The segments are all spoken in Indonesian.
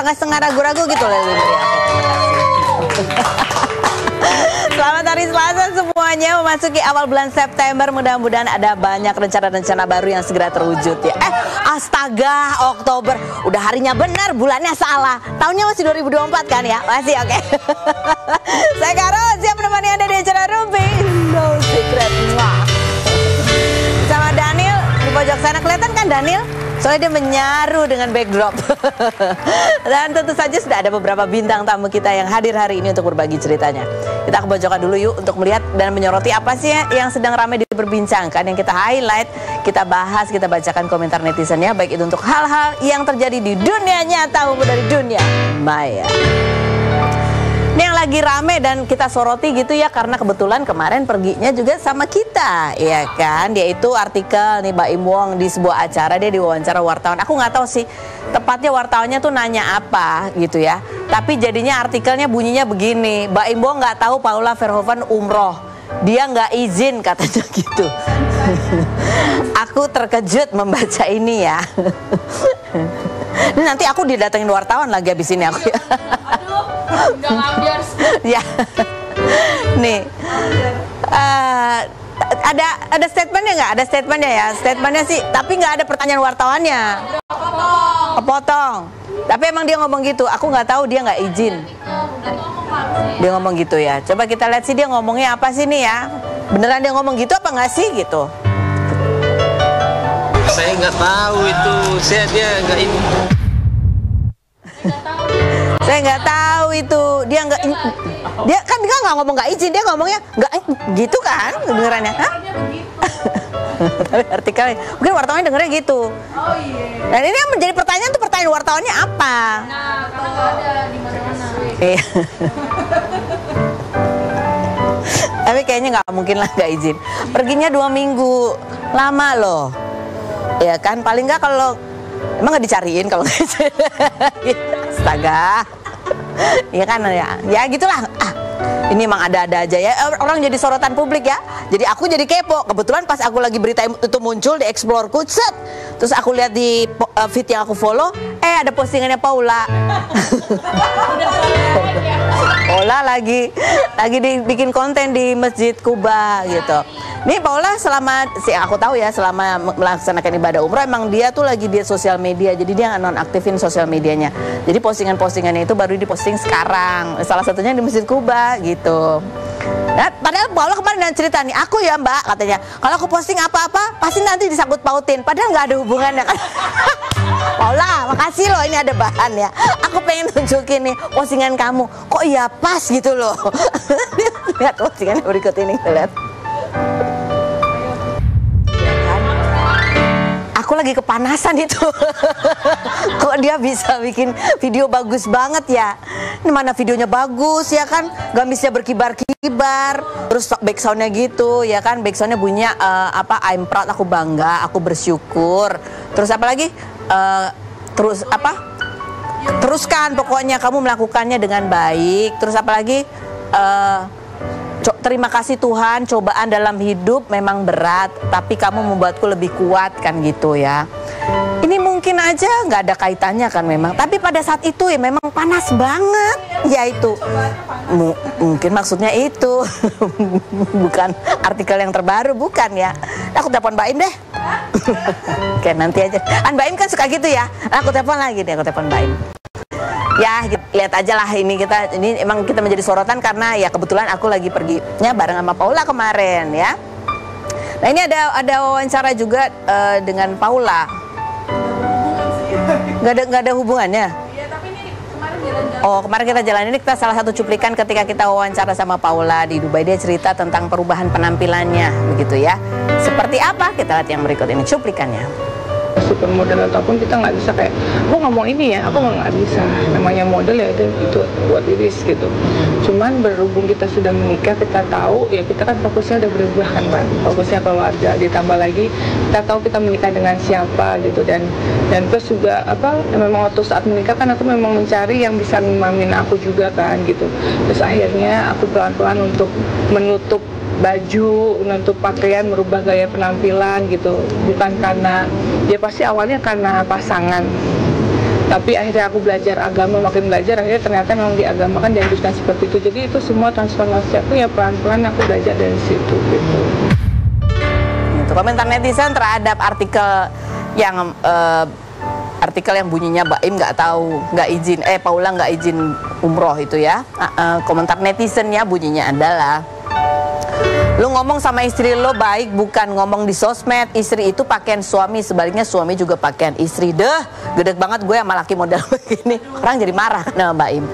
setengah-setengah ragu-ragu gitu loh. Selamat hari Selasa semuanya, memasuki awal bulan September. Mudah-mudahan ada banyak rencana-rencana baru yang segera terwujud ya. Astaga, Oktober. Udah harinya benar, bulannya salah. Tahunnya masih 2024 kan ya? Masih oke. Saya Karo, siap menemani Anda di acara Rumpi No Secret. Sama Daniel di pojok sana, kelihatan kan Daniel? Soalnya dia menyaru dengan backdrop. Dan tentu saja sudah ada beberapa bintang tamu kita yang hadir hari ini untuk berbagi ceritanya. Kita ke pojokan dulu yuk untuk melihat dan menyoroti apa sih yang sedang ramai diperbincangkan, yang kita highlight, kita bahas, kita bacakan komentar netizennya, baik itu untuk hal-hal yang terjadi di dunia nyata maupun dari dunia maya. Ini yang lagi rame dan kita soroti gitu ya, karena kebetulan kemarin perginya juga sama kita, ya kan? Dia itu artikel nih Mbak Im Wong di sebuah acara, dia diwawancara wartawan. Aku nggak tahu sih tepatnya wartawannya tuh nanya apa gitu ya. Tapi jadinya artikelnya bunyinya begini, Mbak Im Wong nggak tahu Paula Verhoeven umroh, dia nggak izin katanya gitu. Aku terkejut membaca ini ya. Ini nanti aku didatengin wartawan lagi abis ini aku ya. Enggak ngambiar. Ya. Nih. Ada statementnya nggak? Ada statementnya ya. Statementnya sih, tapi nggak ada pertanyaan wartawannya. Kepotong. Tapi emang dia ngomong gitu. Aku nggak tahu, dia nggak izin. Dia ngomong gitu ya. Coba kita lihat sih dia ngomongnya apa sih nih ya. Beneran dia ngomong gitu apa nggak sih gitu? Saya nggak tahu itu. Dia nggak ini. Saya nggak tahu itu, dia nggak ngomong nggak izin, dia ngomongnya nggak gitu kan, dengerannya. Hah? Tapi artikelnya, mungkin wartawannya dengernya gitu. Oh iya. Dan ini yang menjadi pertanyaan tuh, pertanyaan wartawannya apa? Nah, karena nggak ada di mana-mana. Iya. Tapi kayaknya nggak mungkin lah nggak izin. Perginya 2 minggu, lama loh. Ya kan, paling nggak kalau emang nggak dicariin kalau nggak izin. Astaga. Iya kan ya gitulah. Ini emang ada-ada aja ya. Orang jadi sorotan publik ya. Jadi aku jadi kepo. Kebetulan pas aku lagi berita itu muncul di Explore-ku, set. Terus aku lihat di feed yang aku follow, ada postingannya Paula. Paula lagi dibikin konten di Masjid Kuba gitu. Nih Paula selama aku tahu ya, selama melaksanakan ibadah umroh emang dia tuh lagi di sosial media. Jadi dia nonaktifin sosial medianya. Jadi postingan-postingannya itu baru diposting sekarang. Salah satunya di Masjid Kuba gitu. Nah, padahal Paula kemarin cerita nih, aku ya Mbak katanya, kalau aku posting apa-apa pasti nanti disangkut pautin. Padahal nggak ada hubungannya kan. Paula, makasih loh, ini ada bahan ya. Aku pengen tunjukin nih postingan kamu. Kok iya pas gitu loh. Lihat postingan berikut ini, lihat. Aku lagi kepanasan itu. Kok dia bisa bikin video bagus banget ya. Ini mana videonya bagus ya kan, gamisnya berkibar-kibar, terus backsoundnya gitu ya kan, backsoundnya bunyinya I'm proud, aku bangga, aku bersyukur. Terus apa lagi, teruskan pokoknya kamu melakukannya dengan baik. Terus apa lagi, terima kasih Tuhan, cobaan dalam hidup memang berat, tapi kamu membuatku lebih kuat kan gitu ya. Ini mungkin aja nggak ada kaitannya kan memang, tapi pada saat itu ya memang panas banget ya itu. Mungkin maksudnya itu. Bukan artikel yang terbaru, bukan ya. Aku telepon Mbak Im deh. Oke, nanti aja. Mbak Im kan suka gitu ya. Aku telepon lagi deh, aku telepon Mbak Im. Ya, lihat aja lah ini emang kita menjadi sorotan karena ya kebetulan aku lagi perginya bareng sama Paula kemarin ya. Nah, ini ada wawancara juga dengan Paula. Nggak ada hubungannya. Iya, tapi ini kemarin jalan-jalan. Oh, kemarin kita jalan ini, kita salah satu cuplikan ketika kita wawancara sama Paula di Dubai. Dia cerita tentang perubahan penampilannya begitu ya. Seperti apa? Kita lihat yang berikut ini cuplikannya. Supermodel ataupun kita nggak bisa kayak aku ngomong ini ya, aku nggak bisa, namanya model ya itu buat diri gitu. Cuman berhubung kita sudah menikah, kita tahu ya, kita kan fokusnya udah berubah kan Pak, fokusnya keluarga, ditambah lagi kita tahu kita menikah dengan siapa gitu. Dan terus juga memang waktu saat menikah kan aku memang mencari yang bisa ngemamin aku juga kan gitu. Terus akhirnya aku pelan-pelan untuk menutup baju, untuk pakaian, merubah gaya penampilan gitu. Bukan karena, ya pasti awalnya karena pasangan. Tapi akhirnya aku belajar agama, makin belajar akhirnya ternyata memang di agama kan dianjurkan seperti itu. Jadi itu semua transformasi aku ya pelan-pelan aku belajar dari situ gitu. Itu komentar netizen terhadap artikel yang bunyinya Baim nggak tahu, nggak izin, Paula nggak izin umroh itu ya. Komentar netizennya bunyinya adalah, lu ngomong sama istri lo baik, bukan ngomong di sosmed. Istri itu pakaian suami, sebaliknya suami juga pakaian istri. Gede banget gue sama laki model begini. Orang jadi marah nah Mbak Im.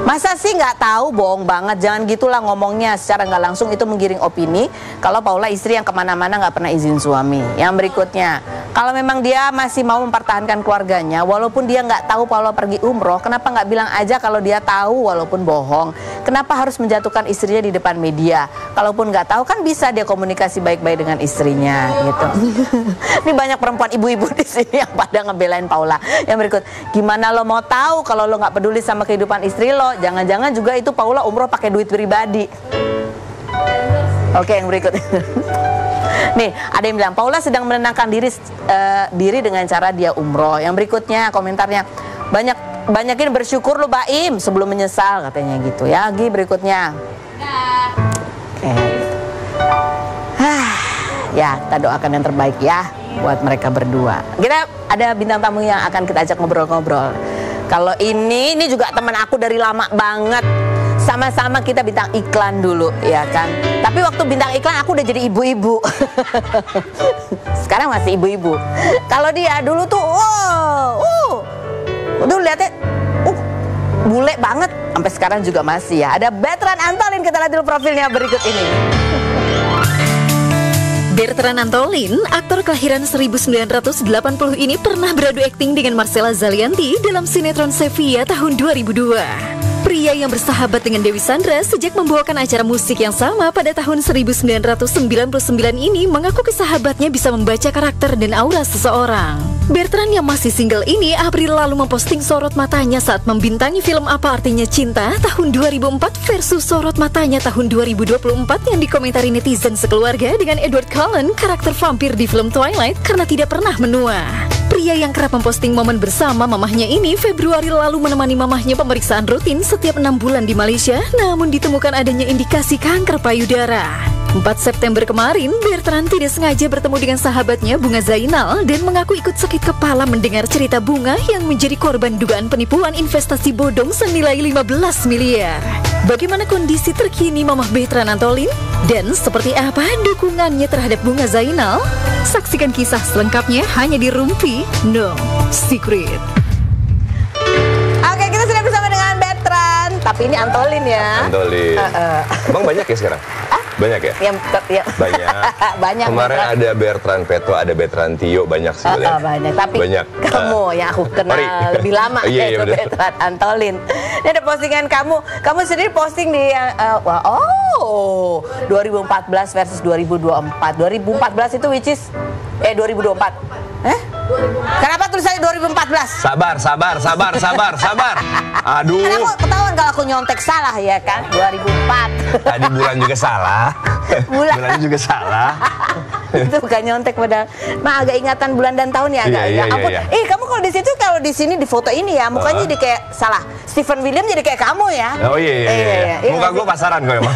Masa sih nggak tahu, bohong banget. Jangan gitulah ngomongnya, secara nggak langsung itu menggiring opini kalau Paula istri yang kemana-mana nggak pernah izin suami. Yang berikutnya, kalau memang dia masih mau mempertahankan keluarganya, walaupun dia nggak tahu Paula pergi umroh, kenapa nggak bilang aja kalau dia tahu walaupun bohong? Kenapa harus menjatuhkan istrinya di depan media? Kalaupun nggak tahu kan bisa dia komunikasi baik-baik dengan istrinya gitu. Ini banyak perempuan ibu-ibu di sini yang pada ngebelain Paula. Yang berikut, gimana lo mau tahu kalau lo nggak peduli sama kehidupan istri lo? Jangan-jangan juga itu Paula umroh pakai duit pribadi. Oke, yang berikut. Nih, ada yang bilang Paula sedang menenangkan diri dengan cara dia umroh. Yang berikutnya komentarnya, banyakin bersyukur lo Baim sebelum menyesal, katanya gitu ya. Lagi berikutnya. Ya, kita doakan yang terbaik ya buat mereka berdua. Kita ada bintang tamu yang akan kita ajak ngobrol-ngobrol. Kalau ini juga teman aku dari lama banget. Sama-sama kita bintang iklan dulu, ya kan. Tapi waktu bintang iklan aku udah jadi ibu-ibu. Sekarang masih ibu-ibu. Kalau dia dulu tuh, dulu lihatnya, bule banget. Sampai sekarang juga masih ya. Ada Bertrand Antolin, kita lihat dulu profilnya berikut ini. Bertrand Antolin, aktor kelahiran 1980 ini pernah beradu akting dengan Marcella Zalianty dalam sinetron Sevilla tahun 2002. Pria yang bersahabat dengan Dewi Sandra sejak membawakan acara musik yang sama pada tahun 1999 ini mengaku kesahabatnya bisa membaca karakter dan aura seseorang. Bertrand yang masih single ini April lalu memposting sorot matanya saat membintangi film Apa Artinya Cinta tahun 2004 versus sorot matanya tahun 2024 yang dikomentari netizen sekeluarga dengan Edward Cullen, karakter vampir di film Twilight, karena tidak pernah menua. Pria yang kerap memposting momen bersama mamahnya ini Februari lalu menemani mamahnya pemeriksaan rutin setiap 6 bulan di Malaysia, namun ditemukan adanya indikasi kanker payudara. 4 September kemarin, Bertrand tidak sengaja bertemu dengan sahabatnya Bunga Zainal dan mengaku ikut sakit kepala mendengar cerita Bunga yang menjadi korban dugaan penipuan investasi bodong senilai 15 miliar. Bagaimana kondisi terkini Mamah Bertrand Antolin? Dan seperti apa dukungannya terhadap Bunga Zainal? Saksikan kisah selengkapnya hanya di Rumpi No Secret. Oke, kita sudah bersama dengan Bertrand. Tapi ini Antolin ya. Antolin. Emang banyak ya sekarang? Banyak ya? Banyak. Banyak. Kemarin Bertrand. Ada Bertrand Petro, ada Bertrand Tio, banyak sih. Banyak. Tapi banyak. Kamu yang aku kenal lebih lama yaitu Bertrand Antolin. Ini ada postingan kamu. Kamu sendiri posting di 2014 versus 2024. 2014 itu which is 2024. Kenapa tulisannya 2014? Sabar. Aduh. Karena aku ketahuan kalau aku nyontek salah ya kan, 2004. Tadi bulan juga salah. Bulannya juga salah. Itu bukan nyontek padahal. Nah, agak ingatan bulan dan tahun ya agak. Iya. Kamu kalau di sini di foto ini ya, mukanya jadi kayak salah. Stephen William jadi kayak kamu ya. Oh iya. Muka gue pasaran kok emang.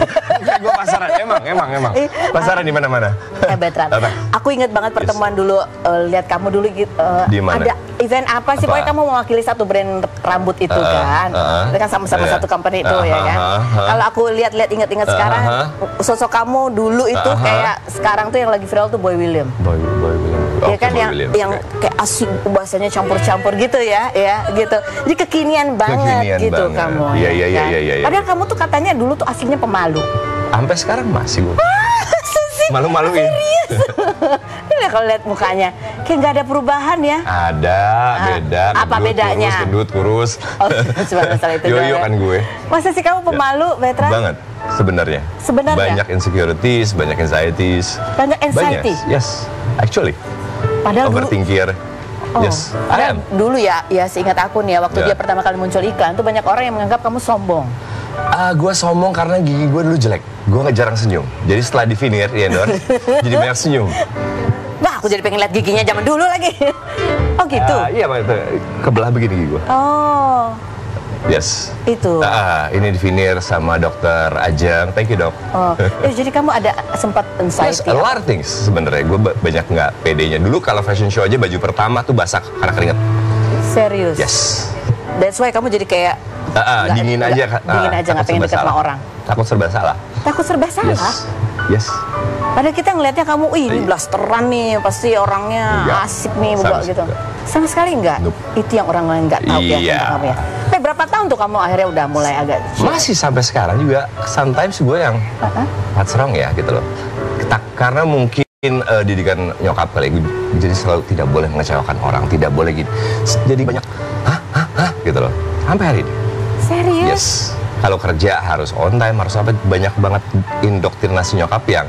Gue pasaran emang. Pasaran di mana-mana. Bertrand. Aku ingat banget pertemuan dulu, lihat kamu dulu gitu. Di mana? Ada event apa sih? Pokoknya kamu mewakili satu brand rambut itu kan. Itu kan sama-sama satu company itu ya kan. Kalau aku lihat-lihat ingat-ingat sekarang, sosok kamu dulu itu kayak sekarang tuh yang lagi viral tuh Boy William. Boy William. Ya kan yang kayak asik bahasanya campur-campur gitu ya gitu. Jadi kekinian banget gitu kamu. Iya. Padahal kamu tuh katanya dulu tuh aslinya pemalu. Sampai sekarang masih gue. Malu-maluin. Ini kalau lihat mukanya kayak nggak ada perubahan ya. Ada, beda. Apa bedanya? Gendut, kurus. Masalah itu. Yo kan gue. Masa sih kamu pemalu, Bertrand? Banget. Sebenarnya. Banyak insecurities, banyak anxieties. Banyak anxiety? Yes, actually. Padahal overthinker. Yes, I am. Dulu ya seingat aku nih ya, waktu dia pertama kali muncul iklan tuh banyak orang yang menganggap kamu sombong. Gue sombong karena gigi gue dulu jelek. Gue nggak jarang senyum. Jadi setelah di veneer, ya Dor, jadi banyak senyum. Wah, aku jadi pengen lihat giginya zaman dulu lagi. Oh gitu? Iya, itu kebelah begini gigi gue. Oh, Yes. itu. Ini divinir sama dokter Ajeng. Thank you, dok. Oh, jadi kamu ada sempat Yes, anxiety? a lot of things sebenarnya. Gue banyak nggak pedenya. Dulu kalau fashion show aja baju pertama tuh basah karena keringet. Serius? Yes. That's why kamu jadi kayak nggak- Dingin nggak- aja. dingin aja, nggak pengen dekat sama orang. Takut serba salah. Takut serba salah? Yes. Padahal kita ngelihatnya kamu, ini blasteran nih, pasti orangnya Enggak. asik nih, Sama buka gitu. enggak. Sama sekali enggak? Nope. Itu yang orang lain nggak tahu ya Iya. tentang kamu ya. Berapa tahun tuh kamu akhirnya udah mulai agak Masih sampai sekarang juga. Sometimes gue yang what's wrong ya gitu loh. Karena mungkin didikan nyokap kali, jadi selalu tidak boleh mengecewakan orang, tidak boleh gitu. Jadi banyak hah gitu loh. Sampai hari ini. serius? Yes. Kalau kerja harus on time, harus apa, banyak banget indoktrinasi nyokap yang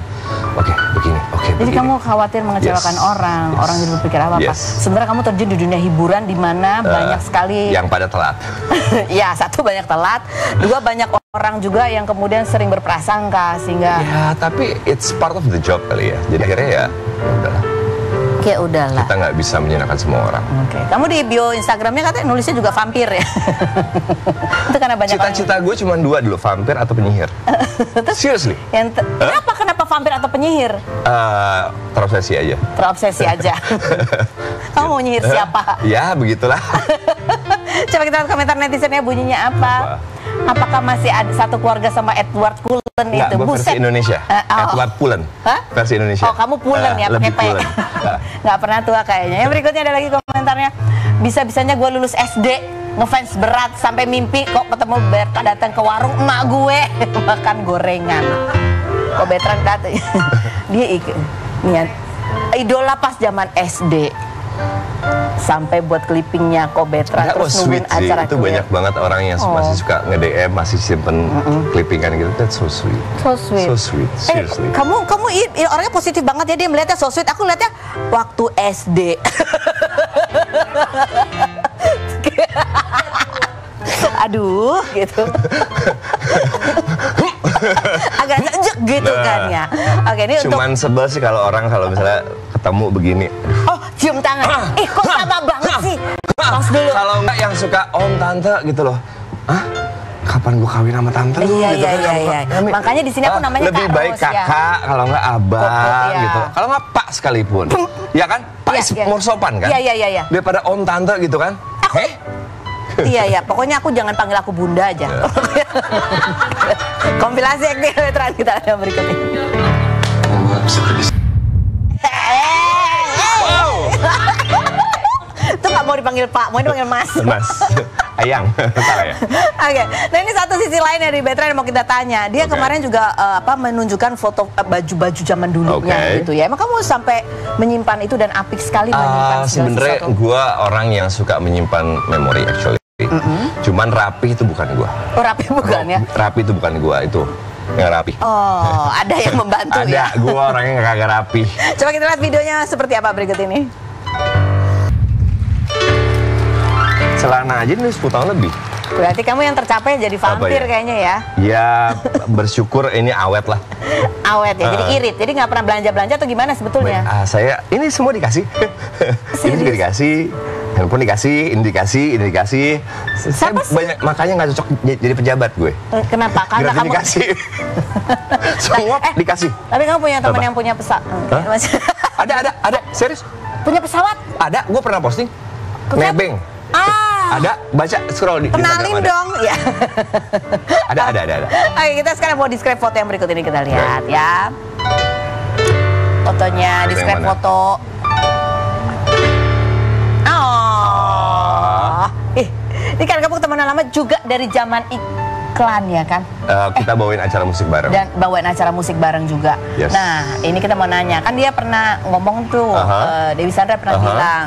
oke, begini. Jadi kamu khawatir mengecewakan Yes. orang Yes. jadi berpikir apa-apa. Yes. Sebenarnya kamu terjun di dunia hiburan di mana banyak sekali yang pada telat. ya, satu banyak telat, dua banyak orang juga yang kemudian sering berprasangka sehingga Ya, tapi it's part of the job kali ya. Jadi akhirnya ya udahlah. kayak udahlah. Kita nggak bisa menyenangkan semua orang. Oke. Kamu di bio Instagramnya katanya nulisnya juga vampir ya? Itu karena banyak Cita-cita gue cuma dua dulu, vampir atau penyihir. Seriously. Kenapa vampir atau penyihir? Terobsesi aja. Terobsesi aja. Kamu mau nyihir siapa? Ya, begitulah. Coba kita lihat komentar netizennya bunyinya apa? Apakah masih ada satu keluarga sama Edward Cullen Nggak, itu? gue versi Indonesia. Edward Cullen. Hah? Versi Indonesia. Oh, kamu Pulen ya, pakai lebih P. Cullen. Nggak pernah tua kayaknya. Yang berikutnya ada lagi komentarnya. Bisa-bisanya gue lulus SD, ngefans berat sampai mimpi kok ketemu Berta datang ke warung emak gue makan gorengan. Kok Bertrand datang? Dia niat idola pas zaman SD. Sampai buat clippingnya kok Bertrand terus nungguin acara itu banyak banget orang yang masih suka nge-DM, masih simpen clippingan gitu. That's so sweet. So sweet. So sweet, seriously. Kamu orangnya positif banget ya, dia melihatnya so sweet. Aku lihatnya waktu SD. Aduh, gitu. Agak jejek gitu kan ya. Oke, ini Cuman sebel sih kalau misalnya ketemu begini. Oh, cium tangan. Kok sama banget sih? Tos dulu. Kalau enggak yang suka om tante gitu loh. Hah? Kapan gua kawin sama tante lu? Iya, gitu kan. iya. Makanya di sini aku namanya lebih Kak baik Ros, ya. kakak, kalau enggak abang Iya. gitu. Kalau enggak pak sekalipun. Ya kan? Pak Iya, is iya. more sopan kan? Iya. Daripada om tante gitu kan? Iya, pokoknya aku jangan panggil aku bunda aja. Kompilasi aktif veteran kita ada berikut ini. Wow. Itu nggak mau dipanggil Pak, mau dipanggil Mas. Mas, ayang, salah ya? Oke, nah ini satu sisi lain dari Bertrand yang mau kita tanya. Dia kemarin juga menunjukkan foto baju-baju zaman dulunya gitu ya. Emang kamu sampai menyimpan itu dan apik sekali menyimpan segala Sebenarnya sesuatu? gue orang yang suka menyimpan memori actually. Cuman rapi itu bukan gue. Oh, rapi bukan ya? Rapi itu bukan gue, itu yang rapi. Oh, ada yang membantu ya? Ada, gue orangnya yang kagak rapi. Coba kita lihat videonya seperti apa berikut ini. Celana aja nih 10 tahun lebih. Berarti kamu yang tercapai jadi vampir ya? kayaknya ya? Ya, bersyukur ini awet lah. Awet ya, jadi irit. Jadi nggak pernah belanja-belanja atau gimana sebetulnya? Saya, ini semua dikasih. Ini juga dikasih. Handphone dikasih, ini dikasih. Saya Siapa sih? banyak, makanya nggak cocok jadi pejabat gue. Kenapa? Karena kamu dikasih. Semua dikasih. Tapi kamu punya teman Apa? yang punya pesawat? Ada, serius. Punya pesawat? Ada, gue pernah posting. Nebeng. Ada, baca, scroll di Kenalin Instagram, dong, ya. Ada. Oke, kita sekarang mau describe foto yang berikut ini kita lihat ya. Fotonya, describe mana? foto. Ini kan kamu teman lama juga dari zaman iklan ya kan? Kita bawain acara musik bareng. Dan bawain acara musik bareng juga. Yes. Nah, ini kita mau nanya, kan dia pernah ngomong tuh, Dewi Sandra pernah bilang,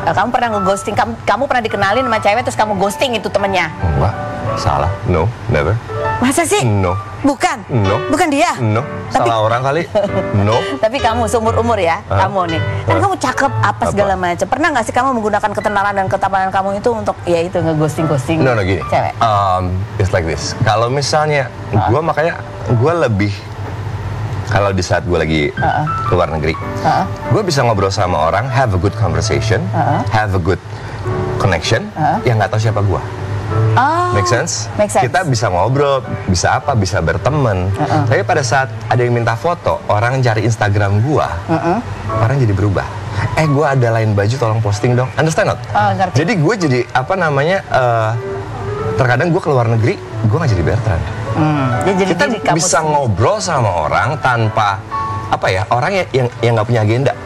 kamu pernah nge-ghosting, kamu pernah dikenalin sama cewek terus kamu ghosting itu temennya. Enggak, salah. No, never. Masa sih? No. Bukan? No. Bukan dia? No, salah orang kali. No. Tapi kamu seumur-umur ya, kamu nih. Kan kamu cakep apa segala macam. Pernah nggak sih kamu menggunakan ketenaran dan ketampanan kamu itu untuk ya itu nge-ghosting No, gini. cewek? It's like this. Kalau misalnya gue makanya gue lebih kalau di saat gue lagi keluar negeri, gue bisa ngobrol sama orang, have a good conversation, have a good connection, yang nggak tahu siapa gue. Make sense? Make sense. Kita bisa ngobrol, bisa apa, bisa berteman. Tapi pada saat ada yang minta foto, orang cari Instagram gua, orang jadi berubah. Gue ada lain baju, tolong posting dong. Understand not? Ngerti. Jadi gue jadi apa namanya? Terkadang gue keluar negeri, gue nggak jadi Bertrand. Kita bisa ngobrol sama orang tanpa apa ya? Orang yang nggak punya agenda,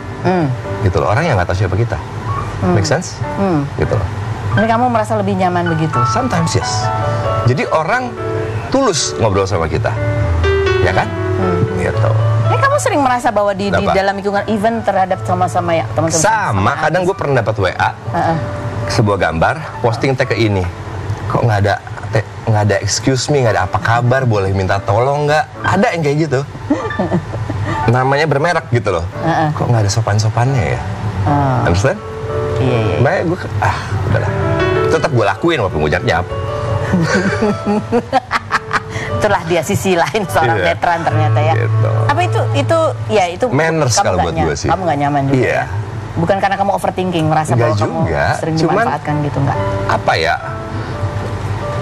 gitu loh. Orang yang nggak tahu siapa kita. Make sense? Gitu loh. Jadi kamu merasa lebih nyaman begitu? Sometimes yes. Jadi orang tulus ngobrol sama kita, ya kan? Gitu. Ini kamu sering merasa bahwa di dalam lingkungan event terhadap sama-sama ya teman-teman? Sama, kadang gue pernah dapat WA, sebuah gambar, posting tag ke ini, kok nggak ada excuse me, nggak ada apa kabar, boleh minta tolong nggak? Ada yang kayak gitu. Namanya bermerek gitu loh. Kok nggak ada sopan-sopannya ya? Understand? Iya. Makanya gue, udahlah. Tetap gue lakuin walaupun gue jawab. Itulah dia sisi lain seorang Bertrand ternyata ya. Gitu. Apa itu manners kamu kalau nggak buat gue sih. Kamu nggak nyaman juga ya? Bukan karena kamu overthinking, merasa bahwa kamu sering dimanfaatkan gitu, nggak? Apa ya?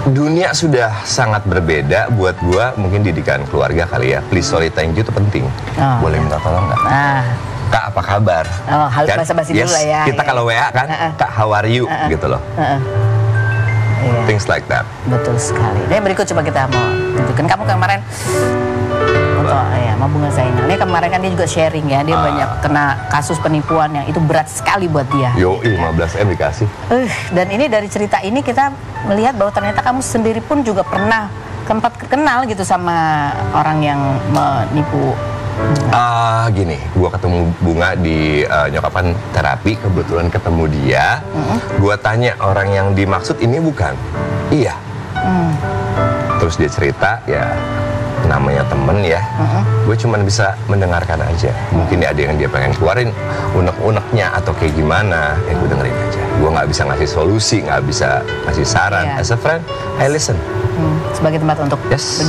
Dunia sudah sangat berbeda buat gue, mungkin didikan keluarga kali ya. Please, sorry, thank you itu penting. Boleh minta tolong nggak? Kak, apa kabar? Harus basa-basi dulu lah ya. Kita kalau WA kan, Kak, how are you? Gitu loh. Things like that. Betul sekali. Dan berikut coba kita mau tunjukkan. Kamu kemarin untuk sama Bunga Zainal. Ini kemarin kan dia juga sharing ya. Dia banyak kena kasus penipuan yang itu berat sekali buat dia. 15M dikasih. Dan ini dari cerita ini kita melihat bahwa ternyata kamu sendiri pun juga pernah kenal gitu sama orang yang menipu. Gini, gua ketemu Bunga di nyokapan terapi, kebetulan ketemu dia. Gua tanya orang yang dimaksud ini bukan? Iya. Terus dia cerita, ya namanya temen ya. Gue cuman bisa mendengarkan aja. Mungkin ada yang dia pengen keluarin unek-uneknya atau kayak gimana. Gue dengerin aja. Gue nggak bisa ngasih solusi, nggak bisa ngasih saran. As a friend, I listen. Sebagai tempat untuk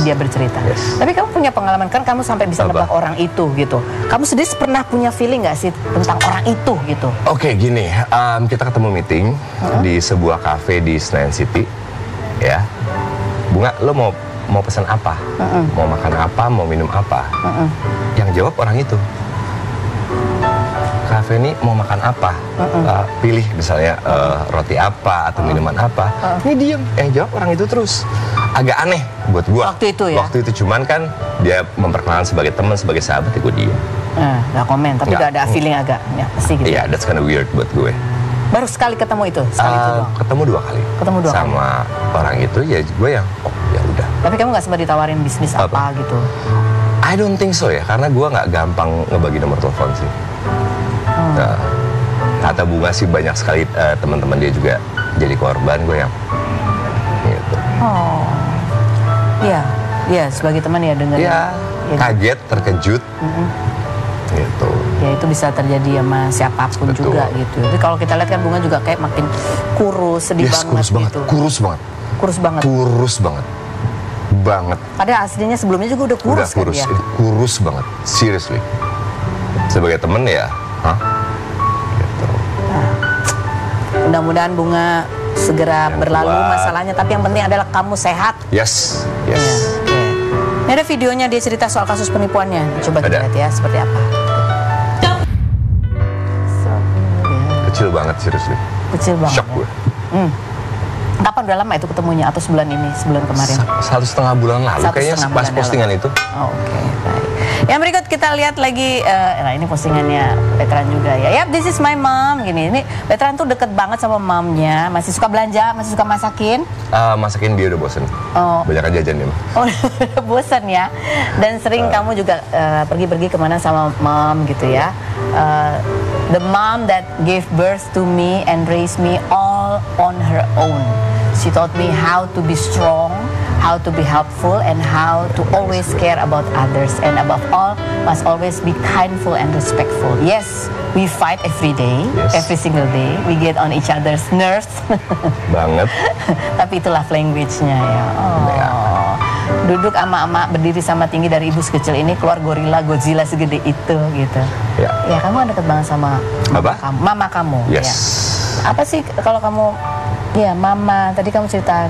dia bercerita. Tapi kamu punya pengalaman kan, kamu sampai bisa nebak orang itu gitu. Kamu sendiri pernah punya feeling nggak sih tentang orang itu gitu? Oke, gini, kita ketemu meeting di sebuah cafe di Senayan City, ya. Bunga, lo mau pesan apa? Mau makan apa? Mau minum apa? Yang jawab orang itu. Cafe ini mau makan apa? Pilih misalnya roti apa atau minuman apa. Ini diem. Yang jawab orang itu terus. Agak aneh buat gua. Waktu itu ya? Waktu itu cuman kan dia memperkenalkan sebagai teman, sebagai sahabat, ya gue diem. Nggak komen, tapi udah ada feeling agak ya pasti gitu. Iya, that's kind of weird buat gue. Baru sekali ketemu itu? Sekali itu doang? Ketemu 2 kali. Ketemu 2 kali? Sama orang itu, ya gue yang, ya udah. Tapi kamu nggak sempat ditawarin bisnis apa gitu? I don't think so ya, karena gue nggak gampang ngebagi nomor telepon sih. Nah, kata Bunga sih banyak sekali teman-teman dia juga jadi korban, gue yang gitu. Iya, sebagai teman ya dengar. Iya, kaget, terkejut, gitu. Ya itu bisa terjadi sama siapapun juga gitu. Jadi kalau kita lihat kan Bunga juga kayak makin kurus, sedih banget gitu. Kurus banget. Padahal aslinya sebelumnya juga udah kurus kan dia. Kurus banget, seriously. Sebagai temen ya, gitu. Mudah-mudahan Bunga segera berlalu masalahnya, tapi yang penting adalah kamu sehat. Yes. Ini ada videonya dia cerita soal kasus penipuannya. Coba kita lihat ya seperti apa. Kecil banget, seriously. Kecil banget. Shock gue. Kapan udah lama itu ketemunya atau sebulan ini, sebulan kemarin? 1,5 bulan lalu kayaknya pas postingan itu. Oke, baik. Yang berikut kita lihat lagi, nah ini postingannya Bertrand juga ya. Yap, this is my mom, gini. Ini Bertrand tuh deket banget sama momnya, masih suka belanja, masih suka masakin. Masakin dia udah bosen. Banyak jajan dia. Udah bosen ya. Dan sering kamu juga pergi-pergi kemana sama mom gitu ya. The mom that gave birth to me and raised me all on her own. She taught me how to be strong, how to be helpful, and how to always care about others. And above all, must always be kindful and respectful. Yes, we fight every day, every single day. We get on each other's nerves. Banget. Tapi itu love language-nya ya. duduk sama emak berdiri sama tinggi dari ibu sekecil ini keluar gorila Godzilla segede itu gitu. Ya. Ya kamu deket banget sama mama kamu. Yes. Ya. Apa sih kalau kamu ya mama tadi kamu cerita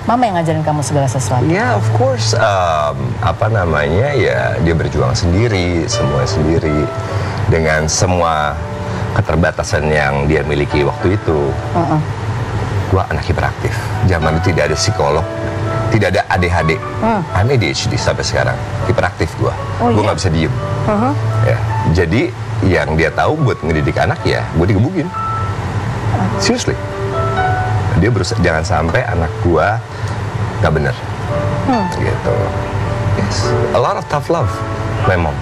mama yang ngajarin kamu segala sesuatu. Ya, of course. Apa namanya ya dia berjuang sendiri, semua sendiri dengan semua keterbatasan yang dia miliki waktu itu. Gua anak hiperaktif. Zaman itu tidak ada psikolog, tidak ada ADHD. I'm ADHD sampai sekarang. Hiperaktif gua. Gua nggak bisa diem. Ya, jadi yang dia tahu buat ngedidik anak ya, gua digebukin. Seriously. Dia berusaha jangan sampai anak gua nggak bener. Gitu. Yes. A lot of tough love, my mom.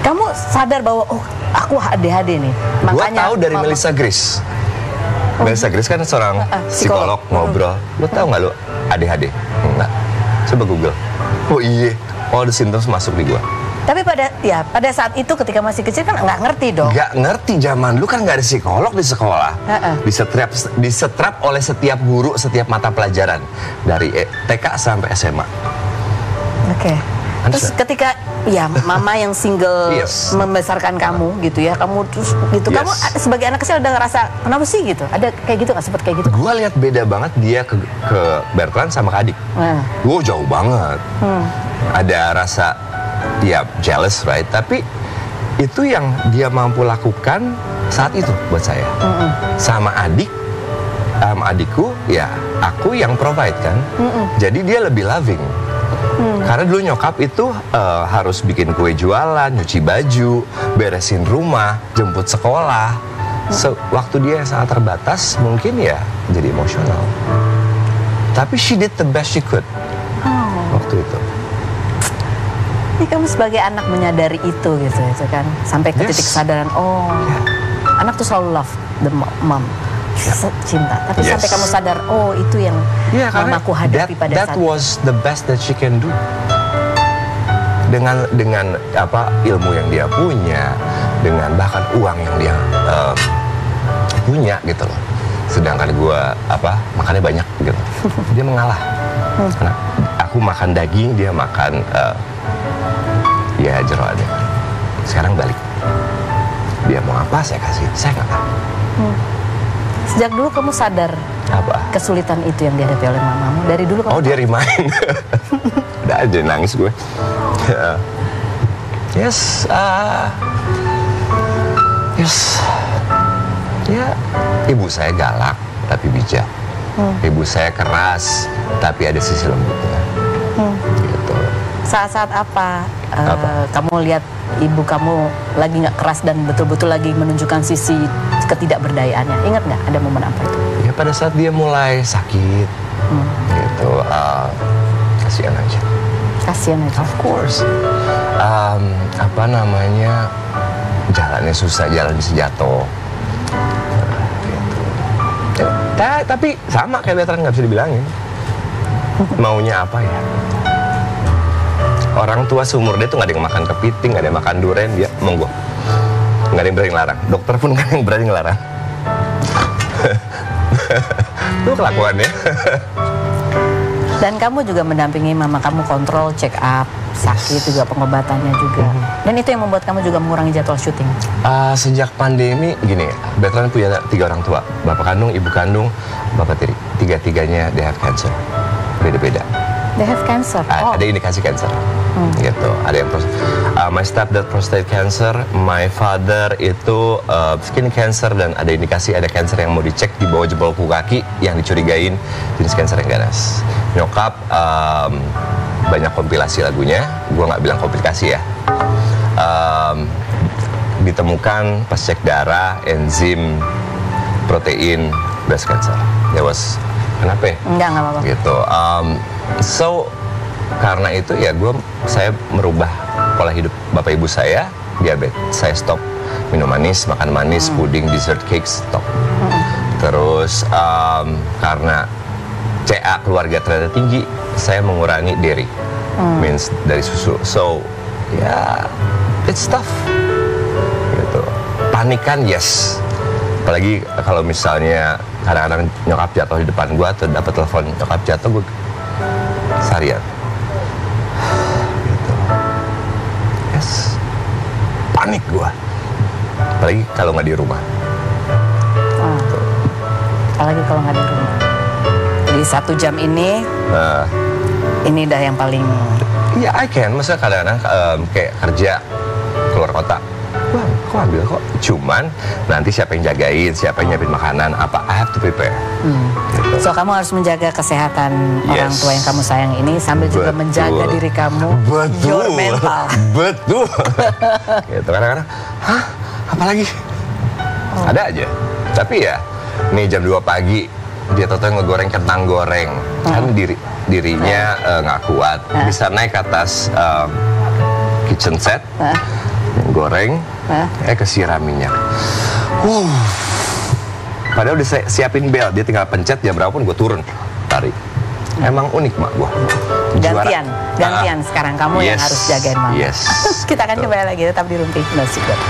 Kamu sadar bahwa aku ADHD nih. Gua tahu dari Melissa Grace. Melissa Grace kan seorang psikolog ngobrol. Lu tahu nggak lu ADHD? Enggak. Coba Google. Oh iya, all the symptoms masuk di gua. Tapi pada saat itu ketika masih kecil kan nggak ngerti dong. Nggak ngerti, zaman lu kan nggak ada psikolog di sekolah. Disetrap oleh setiap guru, setiap mata pelajaran dari TK sampai SMA. Oke. Terus ketika ya mama yang single membesarkan kamu gitu ya, kamu terus gitu, kamu sebagai anak kecil udah ngerasa kenapa sih gitu? Ada kayak gitu nggak, sempet kayak gitu? Gua lihat beda banget dia ke Bertrand sama ke adik. Gua jauh banget. Ada rasa ya jealous, right? Tapi itu yang dia mampu lakukan saat itu buat saya. Sama adikku ya aku yang provide kan. Jadi dia lebih loving. Karena dulu nyokap itu harus bikin kue jualan, nyuci baju, beresin rumah, jemput sekolah. Waktu dia yang sangat terbatas, mungkin ya jadi emosional. Tapi she did the best she could waktu itu. Ini kamu sebagai anak menyadari itu gitu kan, sampai ke titik kesadaran anak tuh selalu love the mom. Cinta, tapi sampai kamu sadar itu yang mamaku hadapi pada saat that was the best that she can do. Dengan apa ilmu yang dia punya, dengan bahkan uang yang dia punya gitu loh. Sedangkan gua makannya banyak gitu. Dia mengalah. Karena aku makan daging, dia makan ya jeroannya. Sekarang balik. Dia mau apa saya kasih, saya nggak tahu. Sejak dulu kamu sadar kesulitan itu yang dihadapi oleh mamamu? Dari dulu kamu dia remind. Udah aja nangis gue. Yes. Ya, ibu saya galak tapi bijak. Ibu saya keras tapi ada sisi lembutnya. Gitu. Saat-saat apa kamu lihat ibu kamu lagi nggak keras dan betul-betul lagi menunjukkan sisi ketidakberdayaannya? Ingat nggak ada momen apa itu? Ya pada saat dia mulai sakit, gitu, kasihan aja. Kasihan aja. Of course. Jalannya susah, jalan bisa jatuh. Gitu. Tapi sama kayak Bertrand, nggak bisa dibilangin. Maunya apa ya? Orang tua seumur dia tuh nggak ada yang makan kepiting, nggak ada yang makan durian, dia monggo. Nggak ada yang berani ngelarang. Dokter pun nggak ada yang berani ngelarang. Itu kelakuannya. Dan kamu juga mendampingi mama kamu kontrol, check up, sakit juga, pengobatannya juga. Dan itu yang membuat kamu juga mengurangi jadwal syuting. Sejak pandemi gini, Bertrand punya 3 orang tua, bapak kandung, ibu kandung, bapak tiri. 3-tiganya they have cancer, beda-beda. They have cancer. Ada indikasi cancer, gitu. Ada yang my stepdad prostate cancer, my father itu skin cancer, dan ada indikasi ada cancer yang mau dicek di bawah jempolku kaki yang dicurigain jenis cancer yang ganas. Nyokap banyak kompilasi lagunya, gua nggak bilang komplikasi ya. Ditemukan pas cek darah enzim protein breast cancer. That was kenapa? Enggak apa-apa. Gitu. So karena itu ya saya merubah pola hidup bapak ibu saya, diabetes. Saya stop minum manis, makan manis, puding, dessert, cake, stop. Terus karena CA keluarga ternyata tinggi, saya mengurangi dairy, means dari susu. So it's tough. Gitu. Panikan yes. Apalagi kalau misalnya kadang-kadang nyokap jatuh di depan gua atau dapat telepon nyokap jatuh, gua seharian. Gitu. Yes. Panik gua. Apalagi kalau nggak di rumah. Apalagi kalau nggak di rumah. Jadi 1 jam ini dah yang paling. Iya, I can. Masa kadang-kadang kayak kerja keluar kota. Wah, kok ambil kok. Cuman nanti siapa yang jagain, siapa yang nyiapin makanan, apa I have to prepare. Gitu. So kamu harus menjaga kesehatan orang tua yang kamu sayang ini sambil juga menjaga diri kamu. Your mental. Betul. Gitu kadang-kadang. Hah? Apalagi? Ada aja. Tapi ya, nih jam 2 pagi dia tahu ngegoreng kentang goreng. Kan dirinya nggak kuat. Bisa naik ke atas kitchen set. Goreng, kesiram minyak. Padahal udah saya siapin bel, dia tinggal pencet jam berapa pun gue turun tarik. Emang unik mak gue. Gantian sekarang kamu yang harus jagain mama. Yes. Kita akan kembali lagi tetap di Rumpi No Secret.